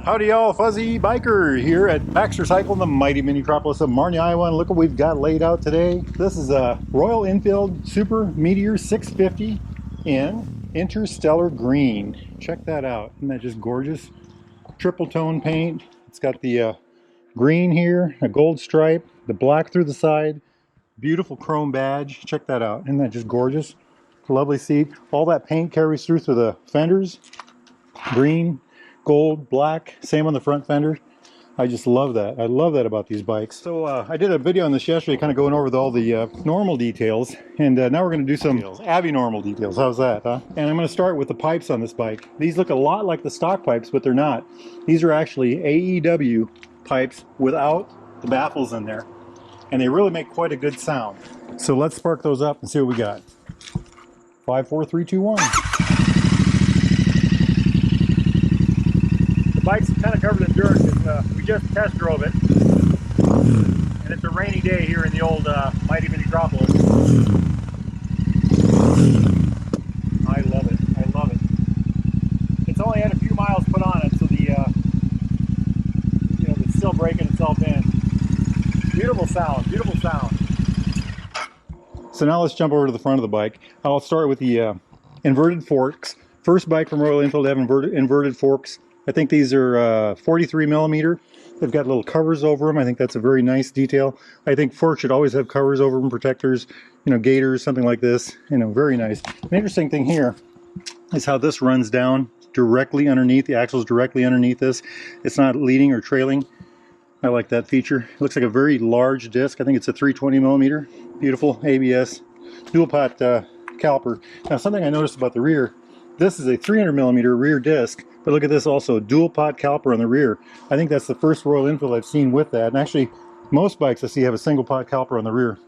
Howdy y'all, Fuzzy Biker here at Baxter Cycle in the mighty Minicropolis of Marnie, Iowa. And look what we've got laid out today. This is a Royal Enfield Super Meteor 650 in Interstellar green. Check that out. Isn't that just gorgeous? Triple tone paint. It's got the green here, a gold stripe, the black through the side, beautiful chrome badge. Check that out. Isn't that just gorgeous? Lovely seat. All that paint carries through to the fenders. Green, gold, black, same on the front fender. I just love that. I love that about these bikes. So I did a video on this yesterday, kind of going over all the normal details, and now we're going to do some abnormal details. How's that, huh? And I'm going to start with the pipes on this bike. These look a lot like the stock pipes, but they're not. These are actually AEW pipes without the baffles in there, and they really make quite a good sound. So let's spark those up and see what we got. 5, 4, 3, 2, 1. The bike's kind of covered in dirt because we just test drove it, and it's a rainy day here in the old mighty Minicropolis. I love it. I love it. It's only had a few miles put on it, so the it's still breaking itself in. Beautiful sound. Beautiful sound. So now let's jump over to the front of the bike. I'll start with the inverted forks. First bike from Royal Enfield to have inverted forks. I think these are 43 millimeter. They've got little covers over them. I think that's a very nice detail. I think forks should always have covers over them, protectors, gaiters, something like this. Very nice. An interesting thing here is how this runs down directly underneath. The axle's directly underneath this. It's not leading or trailing. I like that feature. It looks like a very large disc. I think it's a 320 millimeter. Beautiful ABS, dual pot caliper. Now something I noticed about the rear, this is a 300 millimeter rear disc, but look at this also, dual pot caliper on the rear. I think that's the first Royal Enfield I've seen with that. And actually, most bikes I see have a single pot caliper on the rear.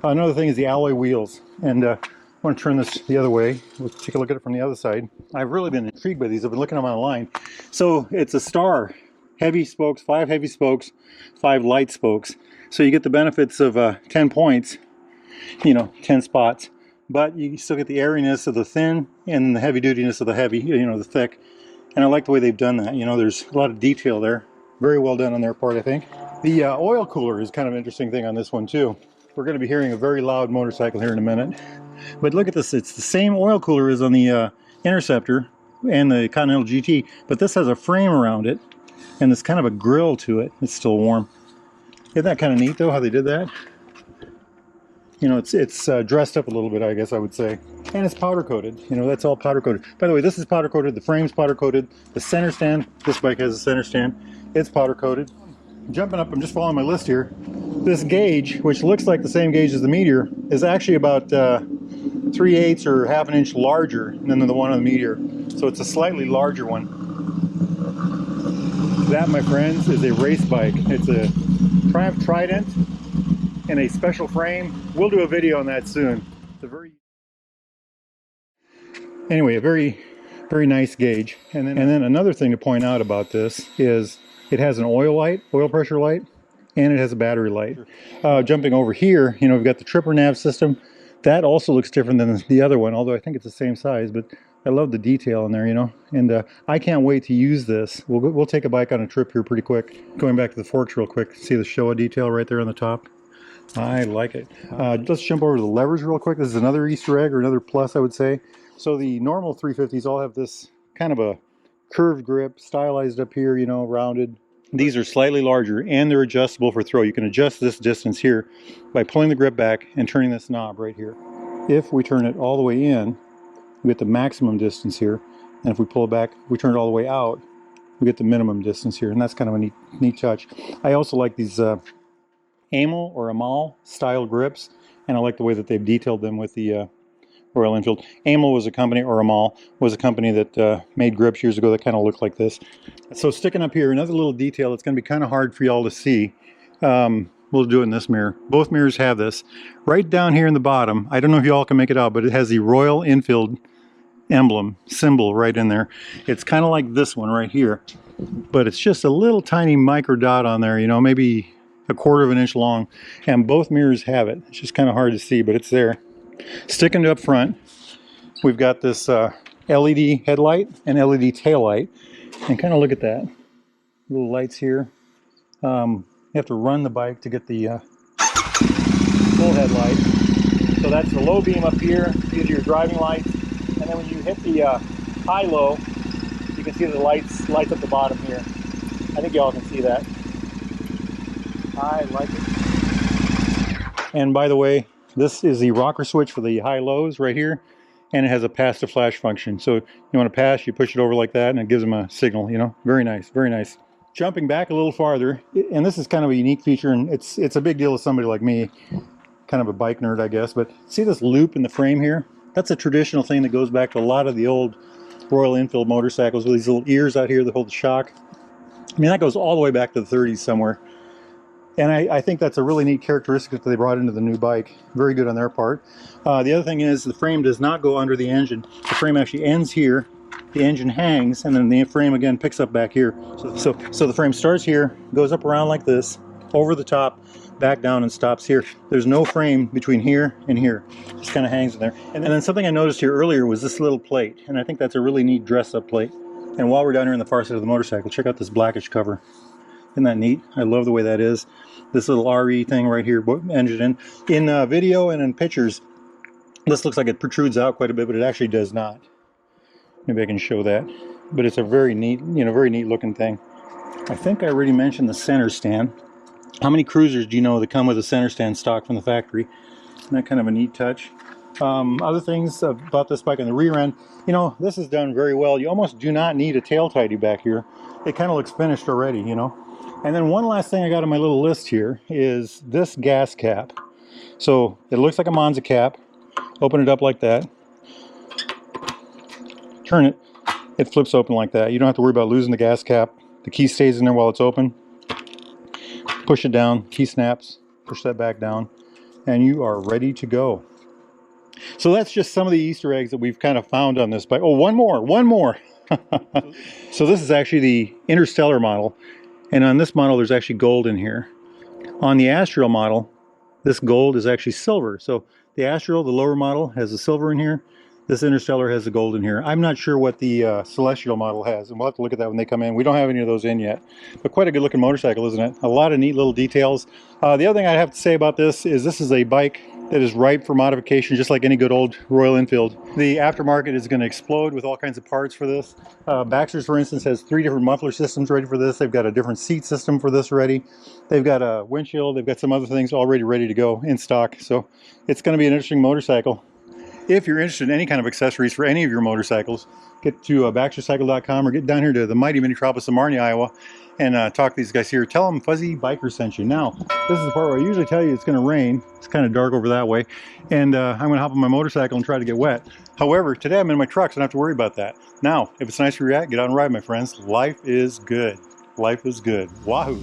Another thing is the alloy wheels. And I want to turn this the other way. We'll take a look at it from the other side. I've really been intrigued by these. I've been looking at them online. So it's a star. Heavy spokes, 5 heavy spokes, 5 light spokes. So you get the benefits of 10 points, 10 spots. But you still get the airiness of the thin and the heavy dutiness of the heavy, the thick. And I like the way they've done that. There's a lot of detail there. Very well done on their part, I think. The oil cooler is kind of an interesting thing on this one too. We're going to be hearing a very loud motorcycle here in a minute. But look at this. It's the same oil cooler as on the Interceptor and the Continental GT. But this has a frame around it. And there's kind of a grill to it. It's still warm. Isn't that kind of neat though, how they did that? It's dressed up a little bit, I guess I would say. And it's powder coated. That's all powder coated. By the way, this is powder coated. The frame's powder coated. The center stand, this bike has a center stand. It's powder coated. Jumping up, I'm just following my list here. This gauge, which looks like the same gauge as the Meteor, is actually about 3/8 or half an inch larger than the one on the Meteor. So it's a slightly larger one. That, my friends, is a race bike. It's a Triumph Trident in a special frame. We'll do a video on that soon. It's a very very nice gauge. And then another thing to point out about this is it has an oil pressure light, and it has a battery light. Jumping over here, we've got the tripper nav system. That also looks different than the other one, although I think it's the same size, but I love the detail in there, and I can't wait to use this. We'll take a bike on a trip here pretty quick. Going back to the forks real quick, see the Showa detail right there on the top? I like it. Let's jump over to the levers real quick. This is another Easter egg, or another plus, I would say. So the normal 350s all have this kind of a curved grip, stylized up here, rounded. These are slightly larger, and they're adjustable for throw. You can adjust this distance here by pulling the grip back and turning this knob right here. If we turn it all the way in, we get the maximum distance here, and if we pull it back, we turn it all the way out, we get the minimum distance here, and that's kind of a neat touch. I also like these Amel or Amal style grips, and I like the way that they've detailed them with the Royal Enfield. Amel was a company, or Amal was a company that made grips years ago that kind of looked like this. So sticking up here, another little detail that's going to be kind of hard for y'all to see. We'll do it in this mirror. Both mirrors have this. Right down here in the bottom, I don't know if y'all can make it out, but it has the Royal Enfield emblem, symbol right in there. It's kind of like this one right here, but it's just a little tiny micro dot on there, maybe 1/4 of an inch long, and both mirrors have it. It's just kind of hard to see, but it's there. Sticking to up front, we've got this LED headlight and LED tail light, and kind of look at that. Little lights here. You have to run the bike to get the full headlight. So that's the low beam up here. These are your driving lights. And then when you hit the high-low, you can see the lights at the bottom here. I think y'all can see that. I like it. And by the way, this is the rocker switch for the high-lows right here. And it has a pass to flash function. So you want to pass, you push it over like that, and it gives them a signal, you know. Very nice, very nice. Jumping back a little farther, and this is kind of a unique feature, and it's a big deal to somebody like me, kind of a bike nerd, I guess. But see this loop in the frame here? That's a traditional thing that goes back to a lot of the old Royal Enfield motorcycles with these little ears out here that hold the shock. I mean, that goes all the way back to the 30s somewhere. And I think that's a really neat characteristic that they brought into the new bike. Very good on their part. The other thing is the frame does not go under the engine. The frame actually ends here, the engine hangs, and then the frame again picks up back here. So the frame starts here, goes up around like this, over the top, back down, and stops here. There's no frame between here and here. It just kind of hangs in there. And then something I noticed here earlier was this little plate, and I think that's a really neat dress-up plate. And while we're down here on the far side of the motorcycle, check out this blackish cover. Isn't that neat? I love the way that is. This little RE thing right here, engine in video and in pictures, this looks like it protrudes out quite a bit, but it actually does not. Maybe I can show that. But it's a very neat, very neat looking thing. I think I already mentioned the center stand. How many cruisers do you know that come with a center stand stock from the factory? Isn't that kind of a neat touch? Other things about this bike on the rear end, this is done very well. You almost do not need a tail tidy back here. It kind of looks finished already, And then one last thing I got on my little list here is this gas cap. So it looks like a Monza cap. Open it up like that. Turn it. It flips open like that. You don't have to worry about losing the gas cap. The key stays in there while it's open. Push it down. Key snaps. Push that back down. And you are ready to go. So that's just some of the Easter eggs that we've kind of found on this bike. Oh, one more. So this is actually the Interstellar model. And on this model, there's actually gold in here. On the Astral model, this gold is actually silver. So the Astral, the lower model, has the silver in here. This Interstellar has the gold in here. I'm not sure what the Celestial model has, and we'll have to look at that when they come in. We don't have any of those in yet. But quite a good looking motorcycle, isn't it? A lot of neat little details. The other thing I have to say about this is a bike that is ripe for modification, just like any good old Royal Enfield. The aftermarket is going to explode with all kinds of parts for this. Baxter's, for instance, has 3 different muffler systems ready for this. They've got a different seat system for this ready. They've got a windshield. They've got some other things already ready to go in stock. So it's going to be an interesting motorcycle. If you're interested in any kind of accessories for any of your motorcycles, get to baxtercycle.com or get down here to the mighty Minicrop of Marnie, Iowa, and talk to these guys here. Tell them Fuzzy Biker sent you. Now, this is the part where I usually tell you it's going to rain. It's kind of dark over that way. And I'm going to hop on my motorcycle and try to get wet. However, today I'm in my truck, so I don't have to worry about that. Now, if it's nice for you, get out and ride, my friends. Life is good. Life is good. Wahoo!